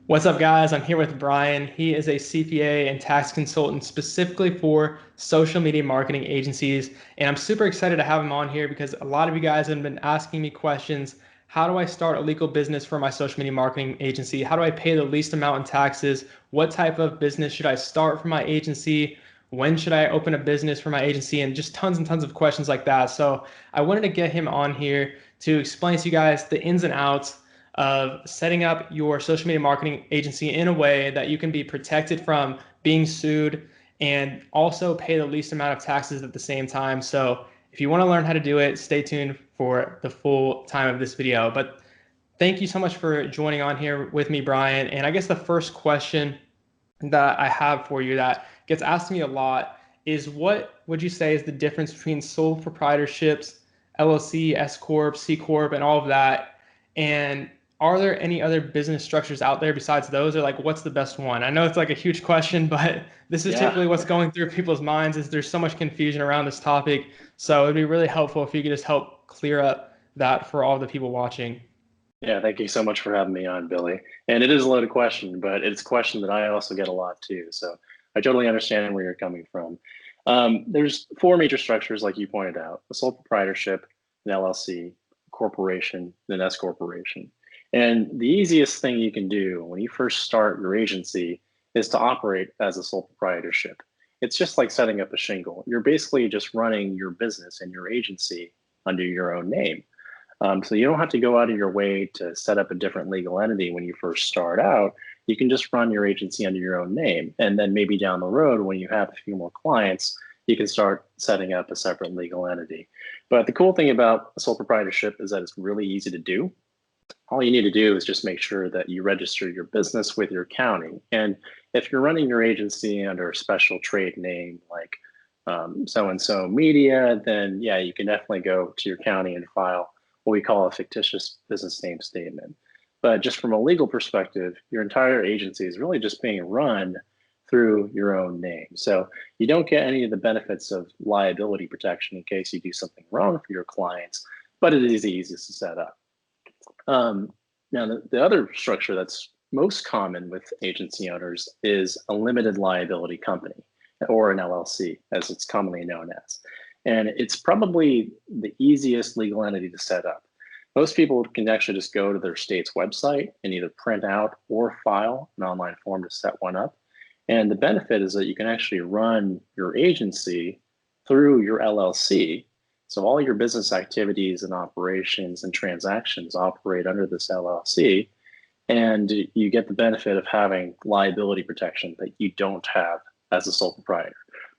What's up, guys? I'm here with Bryan. He is a CPA and tax consultant specifically for social media marketing agencies. And I'm super excited to have him on here because a lot of you guys have been asking me questions. How do I start a legal business for my social media marketing agency? How do I pay the least amount in taxes? What type of business should I start for my agency? When should I open a business for my agency? And just tons and tons of questions like that. So I wanted to get him on here to explain to you guys the ins and outs of setting up your social media marketing agency in a way that you can be protected from being sued and also pay the least amount of taxes at the same time. So if you want to learn how to do it, stay tuned for the full time of this video. But thank you so much for joining on here with me, Bryan. And I guess the first question that I have for you that gets asked to me a lot is, what would you say is the difference between sole proprietorships, LLC, S Corp, C Corp, and all of that? And are there any other business structures out there besides those? Or like, what's the best one? I know it's like a huge question, but this is Yeah, typically what's going through people's minds is there's so much confusion around this topic. So it'd be really helpful if you could just help clear up that for all the people watching. yeah. Thank you so much for having me on, Billy. And it is a loaded question, but it's a question that I also get a lot too. So I totally understand where you're coming from. There's four major structures, like you pointed out: a sole proprietorship, an LLC, corporation, and an S corporation. And the easiest thing you can do when you first start your agency is to operate as a sole proprietorship. It's just like setting up a shingle. You're basically just running your business and your agency under your own name. So you don't have to go out of your way to set up a different legal entity when you first start out. You can just run your agency under your own name. And then maybe down the road, when you have a few more clients, you can start setting up a separate legal entity. But the cool thing about a sole proprietorship is that it's really easy to do. All you need to do is just make sure that you register your business with your county. And if you're running your agency under a special trade name like so and so media, then yeah, you can definitely go to your county and file what we call a fictitious business name statement. But just from a legal perspective, your entire agency is really just being run through your own name. So you don't get any of the benefits of liability protection in case you do something wrong for your clients, but it is the easiest to set up. Now, the other structure that's most common with agency owners is a limited liability company, or an LLC, as it's commonly known as. And it's probably the easiest legal entity to set up. Most people can actually just go to their state's website and either print out or file an online form to set one up. And the benefit is that you can actually run your agency through your LLC. So all your business activities and operations and transactions operate under this LLC, and you get the benefit of having liability protection that you don't have as a sole proprietor.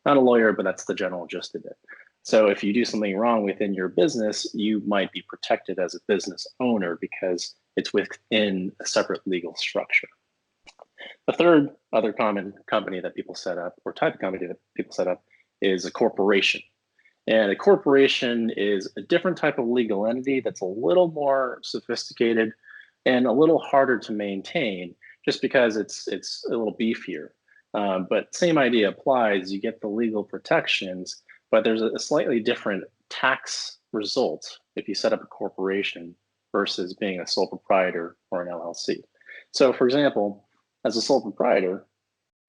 Not a lawyer, but that's the general gist of it. So if you do something wrong within your business, you might be protected as a business owner because it's within a separate legal structure. The third other common company that people set up, or type of company that people set up, is a corporation. And a corporation is a different type of legal entity that's a little more sophisticated and a little harder to maintain just because it's a little beefier. But same idea applies. You get the legal protections, but there's a slightly different tax result if you set up a corporation versus being a sole proprietor or an LLC. So for example, as a sole proprietor,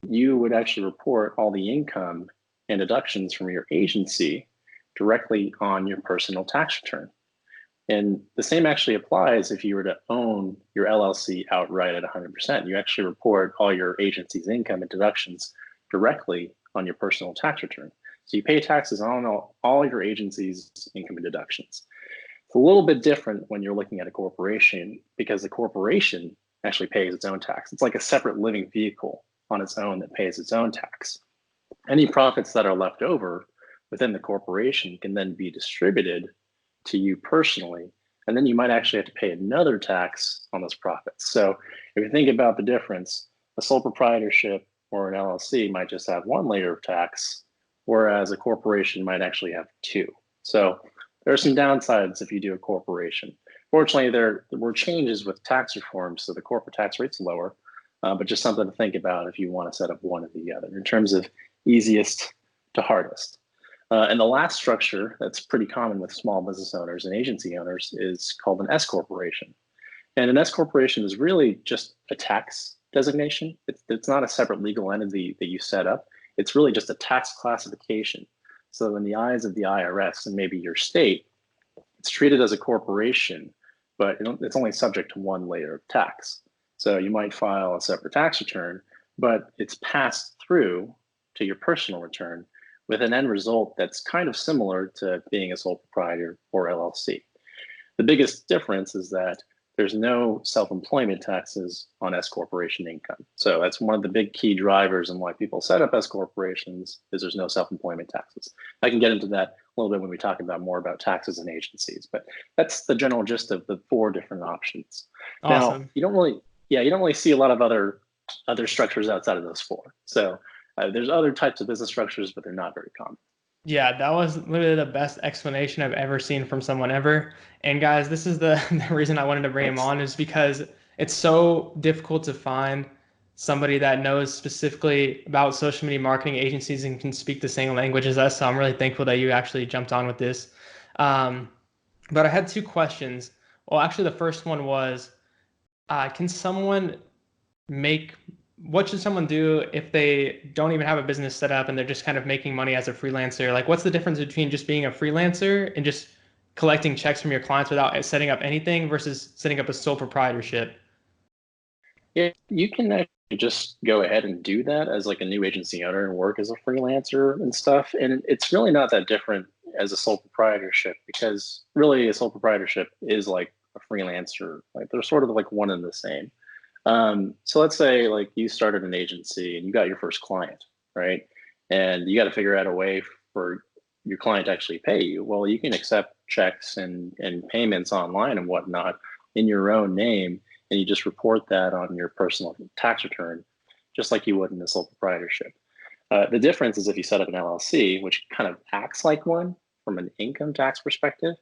you would actually report all the income and deductions from your agency directly on your personal tax return. And the same actually applies if you were to own your LLC outright at 100%. You actually report all your agency's income and deductions directly on your personal tax return. So you pay taxes on all your agency's income and deductions. It's a little bit different when you're looking at a corporation because the corporation actually pays its own tax. It's like a separate living vehicle on its own that pays its own tax. Any profits that are left over within the corporation can then be distributed to you personally, and then you might actually have to pay another tax on those profits. So if you think about the difference, a sole proprietorship or an LLC might just have one layer of tax, whereas a corporation might actually have two. So there are some downsides if you do a corporation. Fortunately, there were changes with tax reform, so the corporate tax rate's lower, but just something to think about if you want to set up one or the other in terms of easiest to hardest. And the last structure that's pretty common with small business owners and agency owners is called an S corporation. And an S corporation is really just a tax designation. It's not a separate legal entity that you set up. It's really just a tax classification. So in the eyes of the IRS and maybe your state, it's treated as a corporation, but it's only subject to one layer of tax. So you might file a separate tax return, but it's passed through to your personal return with an end result that's kind of similar to being a sole proprietor or LLC. The biggest difference is that there's no self-employment taxes on S corporation income. So that's one of the big key drivers in why people set up S corporations is there's no self-employment taxes. I can get into that a little bit when we talk about more about taxes and agencies, but that's the general gist of the 4 different options. Awesome. Now, you don't really see a lot of other structures outside of those 4. So there's other types of business structures, but they're not very common. Yeah, that was literally the best explanation I've ever seen from someone ever. And guys, this is the reason I wanted to bring him on is because it's so difficult to find somebody that knows specifically about social media marketing agencies and can speak the same language as us. So I'm really thankful that you actually jumped on with this. But I had 2 questions. Well, actually, the first one was, can someone make what should someone do if they don't even have a business set up and they're just kind of making money as a freelancer? Like, what's the difference between just being a freelancer and just collecting checks from your clients without setting up anything versus setting up a sole proprietorship? Yeah, you can actually just go ahead and do that as like a new agency owner and work as a freelancer and stuff. And it's really not that different as a sole proprietorship because really a sole proprietorship is like a freelancer. Like they're sort of like one and the same. So let's say like you started an agency and you got your first client, right? And you got to figure out a way for your client to actually pay you. Well, you can accept checks and payments online and whatnot in your own name, and you just report that on your personal tax return, just like you would in a sole proprietorship. The difference is if you set up an LLC, which kind of acts like one from an income tax perspective,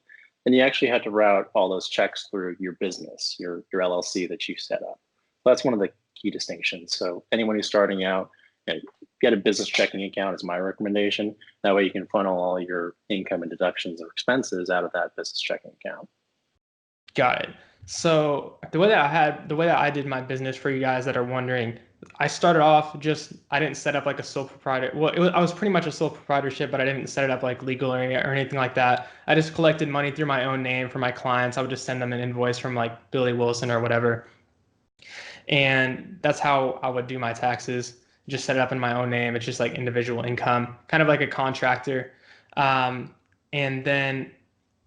then you actually have to route all those checks through your business, your LLC that you set up. That's one of the key distinctions. So anyone who's starting out, get a business checking account is my recommendation. That way you can funnel all your income and deductions or expenses out of that business checking account. Got it. So the way that I did my business for you guys that are wondering, I started off I didn't set up like a sole proprietor. Well, I was pretty much a sole proprietorship, but I didn't set it up like legal or anything like that. I just collected money through my own name for my clients. I would just send them an invoice from like Billy Willson or whatever. And that's how I would do my taxes. Just set it up in my own name. It's just like individual income, kind of like a contractor. And then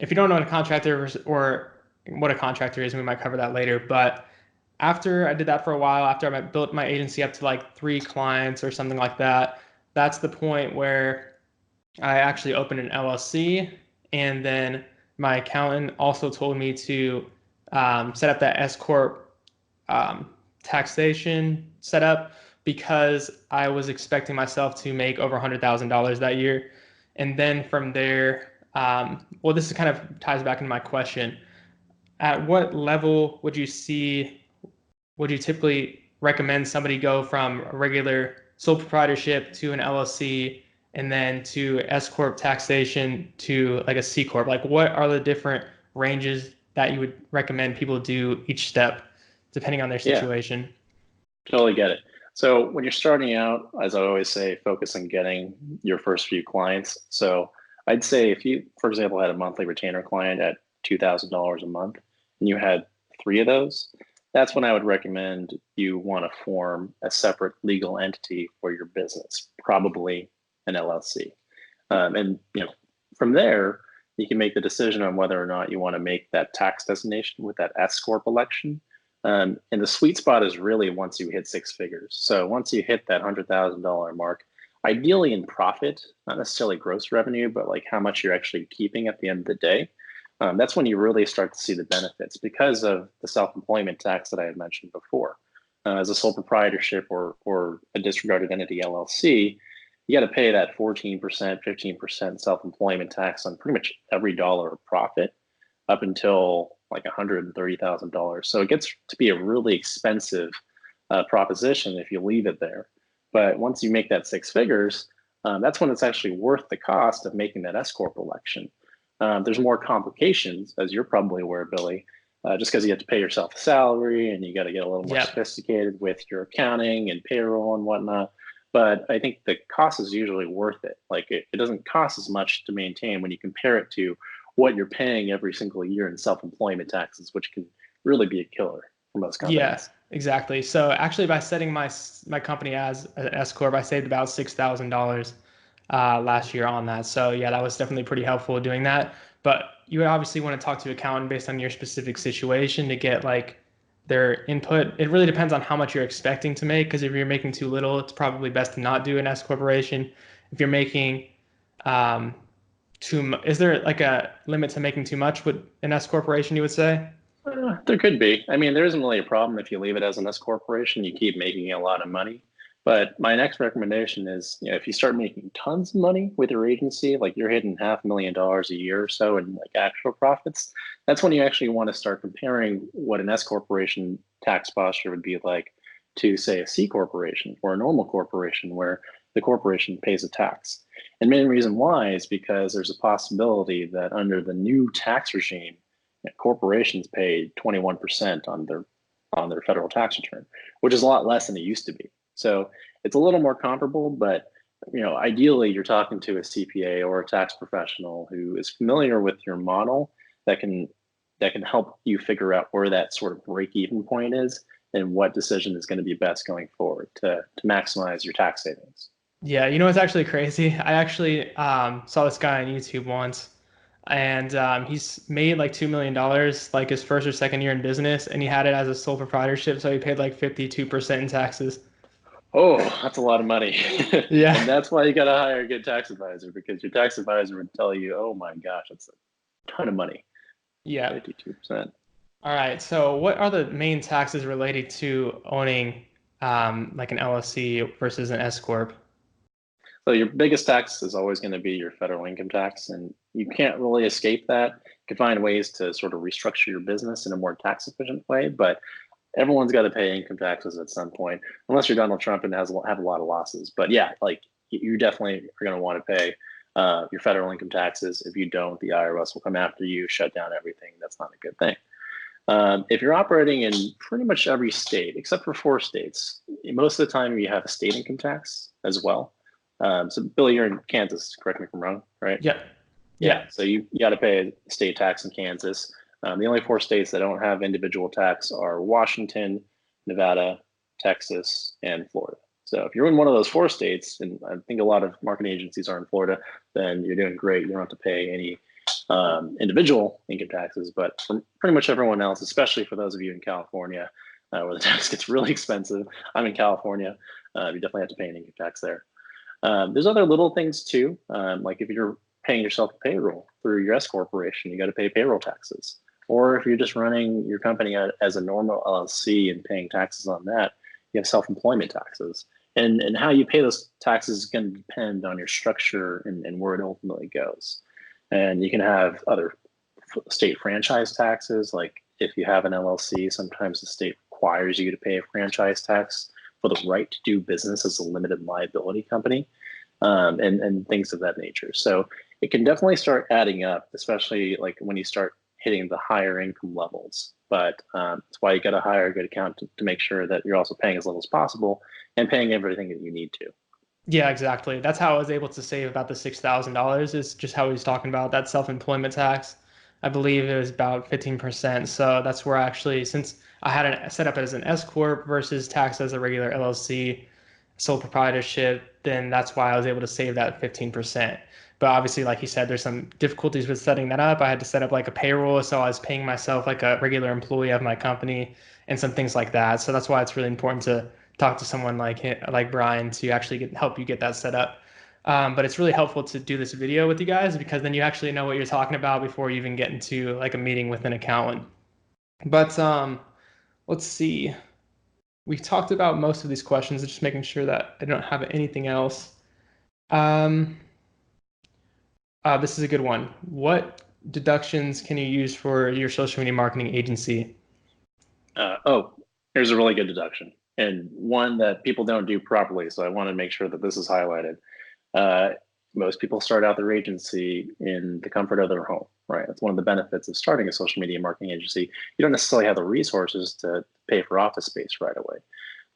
if you don't know what a contractor or what a contractor is, we might cover that later. But after I did that for a while, after I built my agency up to like 3 clients or something like that, that's the point where I actually opened an LLC. And then my accountant also told me to set up that SCorp taxation setup because I was expecting myself to make over $100,000 that year. And then from there, well, this is kind of ties back into my question. At what level would you typically recommend somebody go from a regular sole proprietorship to an LLC and then to S Corp taxation to like a C Corp? Like what are the different ranges that you would recommend people do each step depending on their situation? Yeah, totally get it. So when you're starting out, as I always say, focus on getting your first few clients. So I'd say if you, for example, had a monthly retainer client at $2,000 a month and you had 3 of those, that's when I would recommend you want to form a separate legal entity for your business, probably an LLC. And from there, you can make the decision on whether or not you want to make that tax designation with that S Corp election. And the sweet spot is really once you hit 6 figures. So once you hit that $100,000 mark, ideally in profit, not necessarily gross revenue, but like how much you're actually keeping at the end of the day. That's when you really start to see the benefits because of the self-employment tax that I had mentioned before. As a sole proprietorship or a disregarded entity LLC, you got to pay that 14%, 15% self-employment tax on pretty much every dollar of profit up until like $130,000. So it gets to be a really expensive proposition if you leave it there. But once you make that 6 figures, that's when it's actually worth the cost of making that S Corp election. There's more complications, as you're probably aware, Billy. just because you have to pay yourself a salary and you got to get a little more Yep. sophisticated with your accounting and payroll and whatnot. But I think the cost is usually worth it. Like it doesn't cost as much to maintain when you compare it to what you're paying every single year in self-employment taxes, which can really be a killer for most Yeah, companies. exactly. So actually, by setting my company as an S corp, I saved about $6,000 last year on that. So yeah, that was definitely pretty helpful doing that. But you would obviously want to talk to an accountant based on your specific situation to get like their input. It really depends on how much you're expecting to make, because if you're making too little, it's probably best to not do an S corporation. If you're making um, is there like a limit to making too much with an S corporation, you would say? There could be. I mean, there isn't really a problem if you leave it as an S corporation. You keep making a lot of money. But my next recommendation is, if you start making tons of money with your agency, like you're hitting $500,000 a year or so in like actual profits, that's when you actually want to start comparing what an S corporation tax posture would be like to, say, a C corporation or a normal corporation where the corporation pays a tax. And main reason why is because there's a possibility that under the new tax regime, corporations pay 21% on their federal tax return, which is a lot less than it used to be. So it's a little more comparable, but ideally you're talking to a CPA or a tax professional who is familiar with your model that can help you figure out where that sort of break-even point is and what decision is going to be best going forward to maximize your tax savings. Yeah, you know what's actually crazy? I actually saw this guy on YouTube once, and he's made like $2 million like his first or second year in business, and he had it as a sole proprietorship, so he paid like 52% in taxes. Oh, that's a lot of money. And Yeah, that's why you got to hire a good tax advisor, because your tax advisor would tell you, oh my gosh, that's a ton of money, yeah. 52%. All right. So, what are the main taxes related to owning like an LLC versus an S corp? So your biggest tax is always going to be your federal income tax, and you can't really escape that. You can find ways to sort of restructure your business in a more tax efficient way, but everyone's got to pay income taxes at some point, unless you're Donald Trump and have a lot of losses. But yeah, like you definitely are going to want to pay your federal income taxes. If you don't, the IRS will come after you, shut down everything. That's not a good thing. If you're operating in pretty much every state, except for 4 states, most of the time you have a state income tax as well. So Billy, you're in Kansas, correct me if I'm wrong, right? Yep. Yeah, Yeah. so you got to pay state tax in Kansas. The only 4 states that don't have individual tax are Washington, Nevada, Texas, and Florida. So if you're in one of those 4 states, and I think a lot of marketing agencies are in Florida, then you're doing great. You don't have to pay any individual income taxes, but for pretty much everyone else, especially for those of you in California, where the tax gets really expensive. I'm in California. You definitely have to pay an income tax there. There's other little things too, like if you're paying yourself payroll through your S corporation, you got to pay payroll taxes. Or if you're just running your company as a normal LLC and paying taxes on that, you have self-employment taxes. And how you pay those taxes is going to depend on your structure and where it ultimately goes. And you can have other state franchise taxes, like if you have an LLC, sometimes the state requires you to pay a franchise tax for the right to do business as a limited liability company, and things of that nature. So it can definitely start adding up, especially like when you start hitting the higher income levels. But that's why you got to hire a good accountant to make sure that you're also paying as little as possible and paying everything that you need to. Yeah, exactly. That's how I was able to save about the $6,000 is just how he was talking about that self-employment tax. I believe it was about 15%. So that's where I actually, since I had it set up as an S corp versus taxed as a regular LLC, sole proprietorship, then that's why I was able to save that 15%. But obviously, like he said, there's some difficulties with setting that up. I had to set up like a payroll, so I was paying myself like a regular employee of my company and some things like that. So that's why it's really important to talk to someone like Bryan to actually help you get that set up. But it's really helpful to do this video with you guys because then you actually know what you're talking about before you even get into like a meeting with an accountant. But let's see. We talked about most of these questions, just making sure that I don't have anything else. Um, this is a good one. What deductions can you use for your social media marketing agency? Oh, here's a really good deduction, and one that people don't do properly. So I want to make sure that this is highlighted. Uh, most people start out their agency in the comfort of their home, right? That's one of the benefits of starting a social media marketing agency. You don't necessarily have the resources to pay for office space right away.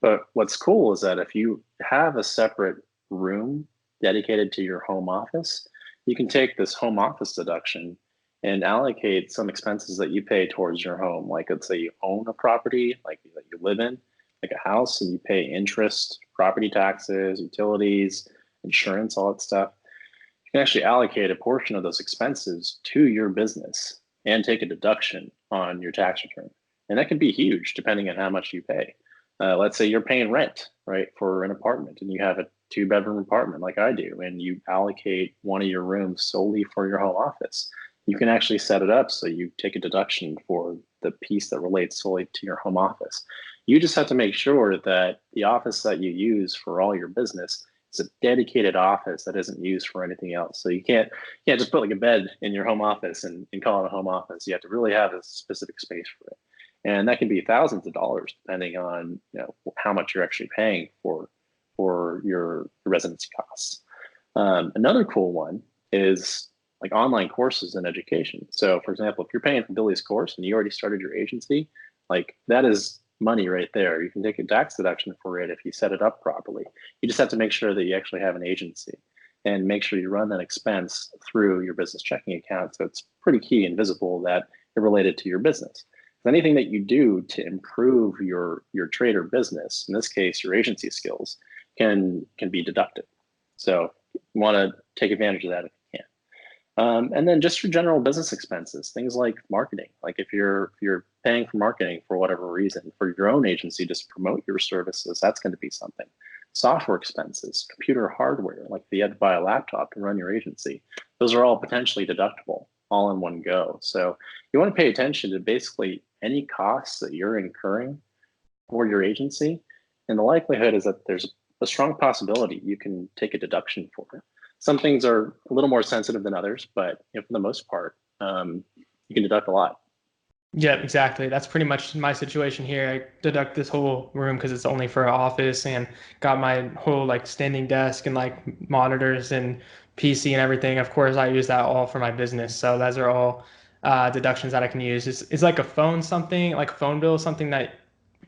But what's cool is that if you have a separate room dedicated to your home office, you can take this home office deduction and allocate some expenses that you pay towards your home. Like, let's say you own a property, like that you live in, like a house, and you pay interest, property taxes, utilities, insurance, all that stuff. You can actually allocate a portion of those expenses to your business and take a deduction on your tax return. And that can be huge depending on how much you pay. Let's say you're paying rent, right, for an apartment, and you have a 2-bedroom apartment like I do, and you allocate one of your rooms solely for your home office. You can actually set it up so you take a deduction for the piece that relates solely to your home office. You just have to make sure that the office that you use for all your business is a dedicated office that isn't used for anything else. So you can't just put like a bed in your home office and call it a home office. You have to really have a specific space for it. And that can be thousands of dollars depending on how much you're actually paying for your residency costs. Another cool one is like online courses and education. So for example, if you're paying for Billy's course and you already started your agency, like that is money right there. You can take a tax deduction for it if you set it up properly. You just have to make sure that you actually have an agency and make sure you run that expense through your business checking account. So it's pretty key and visible that it's related to your business. Anything that you do to improve your trade or business, in this case, your agency skills, can be deducted. So you want to take advantage of that if you can. And then just your general business expenses, things like marketing. Like if you're paying for marketing for whatever reason for your own agency just to promote your services, that's going to be something. Software expenses, computer hardware, like if you had to buy a laptop to run your agency, those are all potentially deductible all in one go. So you want to pay attention to basically any costs that you're incurring for your agency. And the likelihood is that there's a strong possibility you can take a deduction for it. Some things are a little more sensitive than others, but for the most part, you can deduct a lot. Yeah, exactly. That's pretty much my situation here. I deduct this whole room because it's only for an office and got my whole like standing desk and like monitors and PC and everything. Of course, I use that all for my business. So those are all deductions that I can use. Is like a phone something, like a phone bill, something that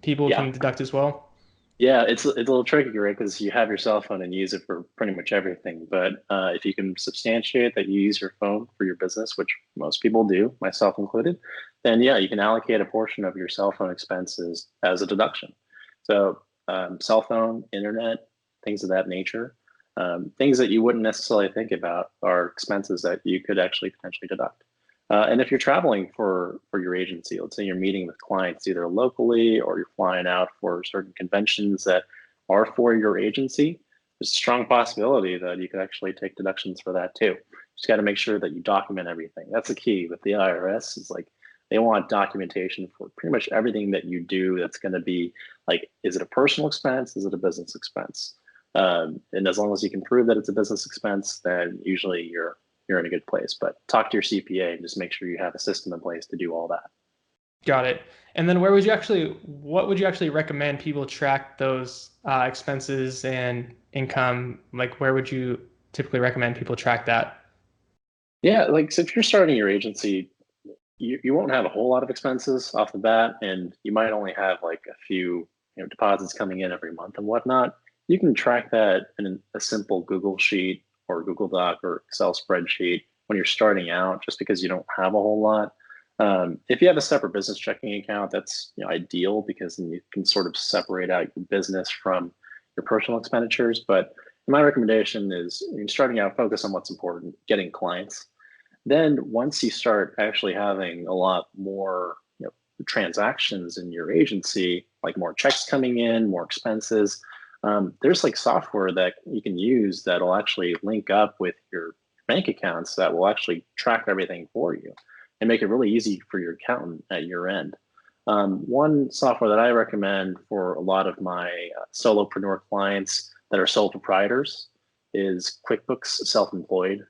people Yeah. can deduct as well? Yeah, it's a little tricky, right? Because you have your cell phone and use it for pretty much everything. But if you can substantiate that you use your phone for your business, which most people do, myself included, then yeah, you can allocate a portion of your cell phone expenses as a deduction. So cell phone, internet, things of that nature, things that you wouldn't necessarily think about are expenses that you could actually potentially deduct. And if you're traveling for your agency, let's say you're meeting with clients either locally or you're flying out for certain conventions that are for your agency, there's a strong possibility that you could actually take deductions for that too. Just got to make sure that you document everything. That's the key with the IRS is like they want documentation for pretty much everything that you do. That's going to be like, is it a personal expense? Is it a business expense? And as long as you can prove that it's a business expense, then usually you're in a good place. But talk to your CPA and just make sure you have a system in place to do all that. Got it. And then what would you actually recommend people track those expenses and income? Like where would you typically recommend people track that? Yeah, like so if you're starting your agency, you won't have a whole lot of expenses off the bat, and you might only have like a few deposits coming in every month and whatnot. You can track that in a simple Google sheet or Google Doc or Excel spreadsheet when you're starting out, just because you don't have a whole lot. If you have a separate business checking account, that's ideal because then you can sort of separate out your business from your personal expenditures. But my recommendation is when you're starting out, focus on what's important, getting clients. Then once you start actually having a lot more transactions in your agency, like more checks coming in, more expenses, there's like software that you can use that'll actually link up with your bank accounts that will actually track everything for you and make it really easy for your accountant at your end. One software that I recommend for a lot of my solopreneur clients that are sole proprietors is QuickBooks Self-Employed.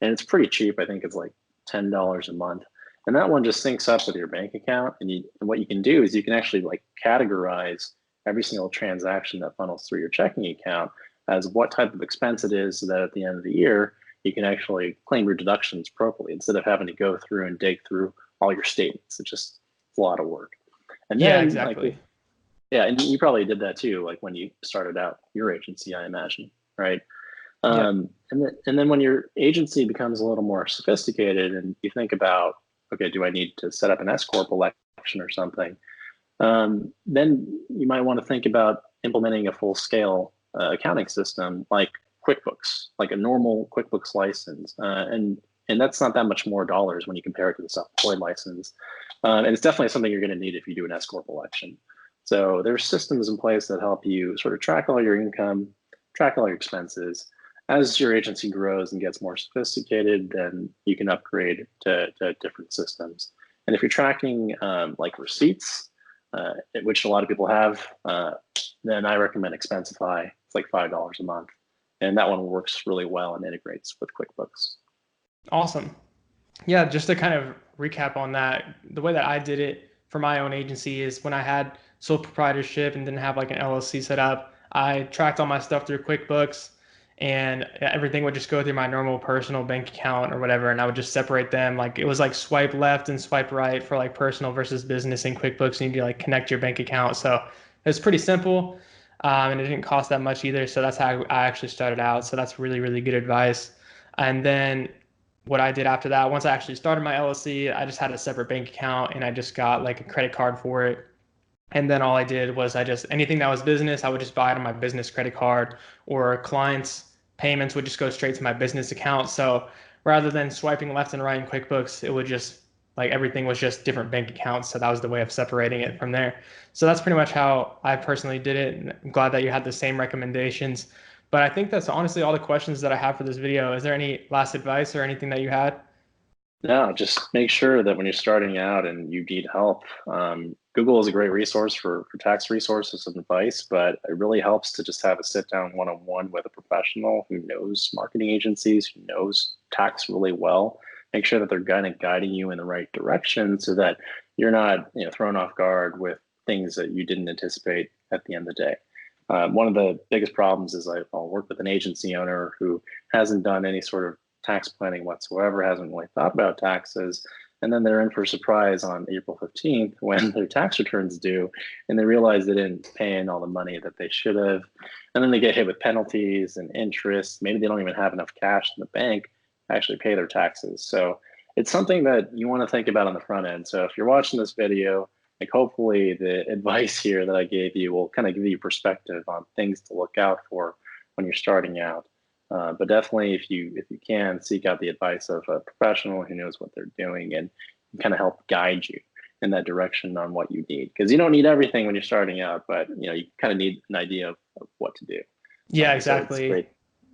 And it's pretty cheap. I think it's like $10 a month. And that one just syncs up with your bank account. And what you can do is you can actually like categorize every single transaction that funnels through your checking account as what type of expense it is so that at the end of the year, you can actually claim your deductions appropriately instead of having to go through and dig through all your statements. It's a lot of work. And Yeah, then like, exactly. yeah, and you probably did that too, like when you started out your agency, I imagine, right? Yep. And then when your agency becomes a little more sophisticated and you think about, okay, do I need to set up an SCorp election or something? Then you might want to think about implementing a full scale accounting system like QuickBooks, like a normal QuickBooks license. And that's not that much more dollars when you compare it to the self-employed license. And it's definitely something you're going to need if you do an SCorp election. So there's systems in place that help you sort of track all your income, track all your expenses. As your agency grows and gets more sophisticated, then you can upgrade to different systems. And if you're tracking like receipts, which a lot of people have, then I recommend Expensify. It's like $5 a month. And that one works really well and integrates with QuickBooks. Awesome. Yeah, just to kind of recap on that, the way that I did it for my own agency is when I had sole proprietorship and didn't have like an LLC set up, I tracked all my stuff through QuickBooks and everything would just go through my normal personal bank account or whatever. And I would just separate them. Like it was like swipe left and swipe right for like personal versus business in QuickBooks. And you like connect your bank account. So it was pretty simple. And it didn't cost that much either. So that's how I actually started out. So that's really, really good advice. And then what I did after that, once I actually started my LLC, I just had a separate bank account and I just got like a credit card for it. And then all I did was I just, anything that was business, I would just buy it on my business credit card, or clients' payments would just go straight to my business account. So rather than swiping left and right in QuickBooks, it would just, like everything was just different bank accounts. So that was the way of separating it from there. So that's pretty much how I personally did it. And I'm glad that you had the same recommendations. But I think that's honestly all the questions that I have for this video. Is there any last advice or anything that you had? No, just make sure that when you're starting out and you need help, Google is a great resource for tax resources and advice, but it really helps to just have a sit down one-on-one with a professional who knows marketing agencies, who knows tax really well. Make sure that they're guiding you in the right direction so that you're not thrown off guard with things that you didn't anticipate at the end of the day. One of the biggest problems is I'll work with an agency owner who hasn't done any sort of tax planning whatsoever, hasn't really thought about taxes. And then they're in for a surprise on April 15th when their tax returns due and they realize they didn't pay in all the money that they should have. And then they get hit with penalties and interest. Maybe they don't even have enough cash in the bank to actually pay their taxes. So it's something that you want to think about on the front end. So if you're watching this video, like hopefully the advice here that I gave you will kind of give you perspective on things to look out for when you're starting out. But definitely, if you can, seek out the advice of a professional who knows what they're doing and kind of help guide you in that direction on what you need. Because you don't need everything when you're starting out, but you kind of need an idea of what to do. Yeah, So it's exactly. great.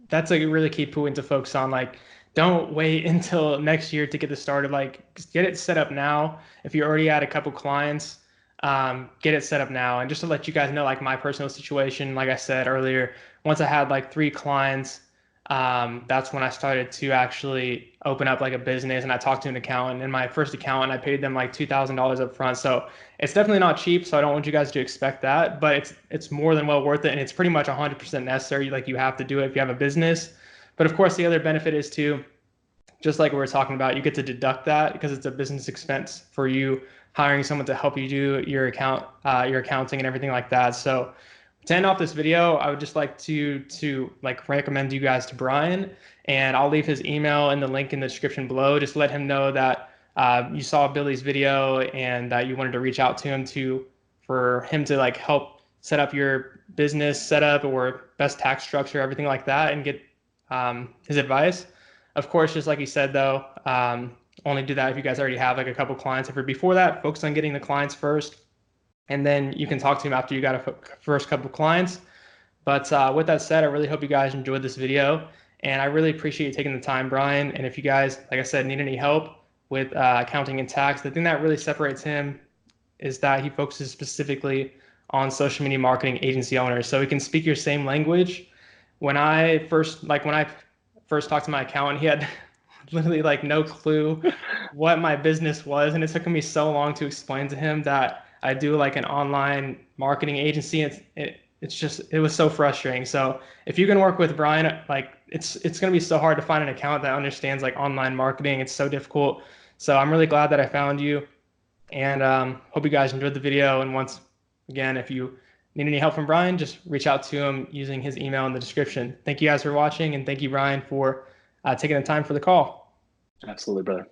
That's a really key point to focus on. Like, don't wait until next year to get this started. Like, just get it set up now. If you already had a couple clients, get it set up now. And just to let you guys know, like my personal situation, like I said earlier, once I had like 3 clients, that's when I started to actually open up like a business, and I talked to an accountant. In my first accountant, I paid them like $2,000 up front. So it's definitely not cheap. So I don't want you guys to expect that, but it's more than well worth it, and it's pretty much 100% necessary. Like you have to do it if you have a business. But of course, the other benefit is too, just like we were talking about, you get to deduct that because it's a business expense for you hiring someone to help you do your accounting and everything like that. So to end off this video, I would just like to like recommend you guys to Bryan, and I'll leave his email in the link in the description below. Just let him know that you saw Billy's video and that you wanted to reach out to him for him to like help set up your business setup or best tax structure, everything like that, and get his advice. Of course, just like he said though, only do that if you guys already have like a couple clients. If you're before that, focus on getting the clients first, and then you can talk to him after you got a first couple of clients. But with that said, I really hope you guys enjoyed this video, and I really appreciate you taking the time, Bryan. And if you guys, like I said, need any help with accounting and tax, the thing that really separates him is that he focuses specifically on social media marketing agency owners. So he can speak your same language. When I first talked to my accountant, he had literally like no clue what my business was, and it took me so long to explain to him that I do like an online marketing agency. it was so frustrating. So if you can work with Bryan, like it's going to be so hard to find an account that understands like online marketing. It's so difficult. So I'm really glad that I found you, and hope you guys enjoyed the video. And once again, if you need any help from Bryan, just reach out to him using his email in the description. Thank you guys for watching, and thank you, Bryan, for taking the time for the call. Absolutely, brother.